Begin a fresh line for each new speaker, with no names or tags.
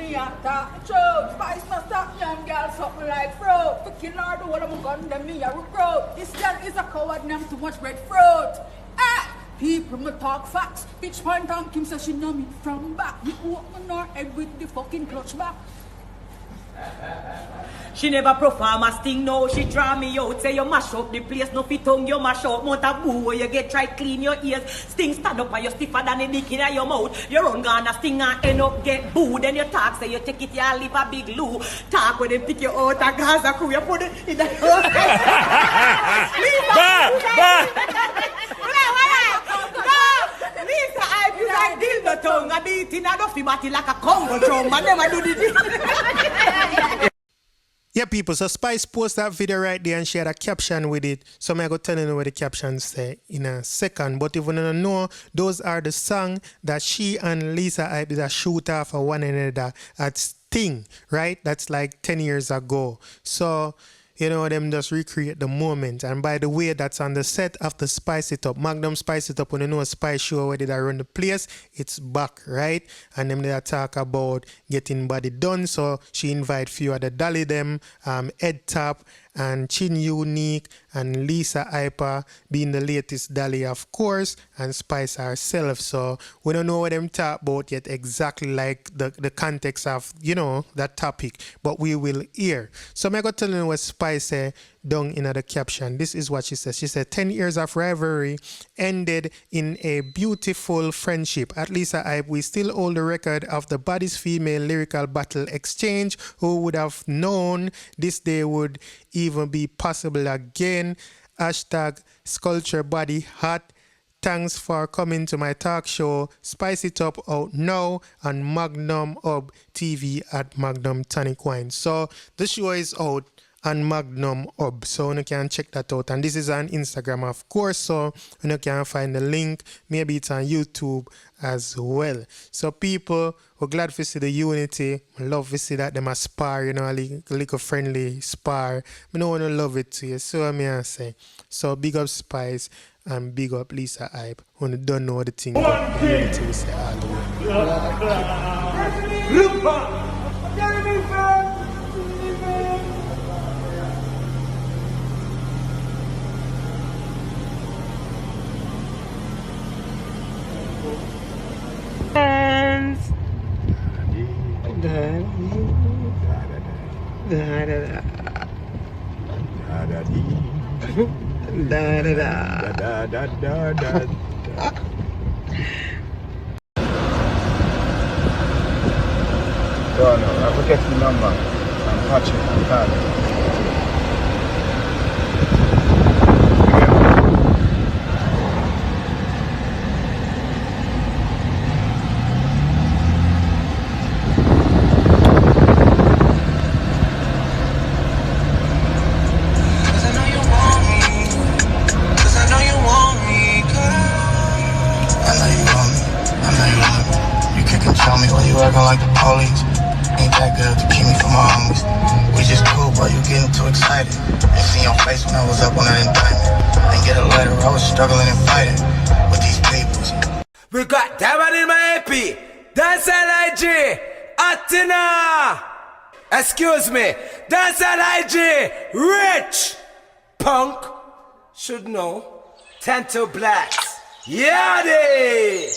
me a talk truth. Spice must stop young girl something like fruit. To kill her, the whole of my gun, them me a recruit. This girl is a coward, and I'm too much breadfruit. People me talk facts. Bitch point on Kim says she know me from back. Me open her head with the fucking clutch back.
She never perform a sting, no, she draw me out. Say you mash up the place, no fit tongue, you mash out. Mount a boo where you get try clean your ears. Sting stand up and you stiffer than a dick in your mouth. You run gonna sting and end up get boo. Then you talk, say you take it, you leave a big loo. Talk when they pick you out a Gaza crew, you put it in the Lisa, I feel like dildo tongue. I beat in a duffy body like a Congo drum. I never do the
Yeah, people, so Spice post that video right there and she had a caption with it. So I'm going to tell you what the caption say in a second. But if you don't know, those are the songs that she and Lisa Hype did a shoot off for one another at Sting, right? That's like 10 years ago. So, you know, them just recreate the moment. And by the way, that's on the set of the Spice It Up. Magnum Spice It Up, when you know a Spice show where they run the place, it's back, right? And them they talk about getting body done. So she invite few of the Dolly them, Ed Top, and Chin Unique, and Lisa Hyper being the latest Dolly, of course, and Spice herself. So we don't know what them talk about yet exactly, like the context of, you know, that topic, but we will hear. So I'm going to tell you what Spice said down in the caption. This is what she says. She said, 10 years of rivalry ended in a beautiful friendship. At Lisa Hype, we still hold the record of the baddest female lyrical battle exchange. Who would have known this day would even be possible again? Hashtag sculpture body hot. Thanks for coming to my talk show. Spice It Up out now on Magnum Hub TV at Magnum Tonic Wine. So the show is out on Magnum Hub, so you can check that out. And this is on Instagram, of course, so you can find the link. Maybe it's on YouTube as well. So people, we're glad to see the unity. We love to see that them a spar, you know, a little friendly spar. I don't want to love it to you, so I say. So big up Spice and big up Lisa Hype. When you don't know the thing, the unity we say all the way.
Benz.
No, I forget the number. I'm watching. I'm tired.
Like the police, ain't that good to keep me from my homies. We just cool, but you getting too excited. I seen your face when I was up on that indictment. Didn't get a letter, I was struggling and fighting with these papers.
We got Diamond in my AP, Dancehall IG, Atina. Excuse me, Dancehall IG, Rich. Punk, should know, 10 to blacks. Yeah, they.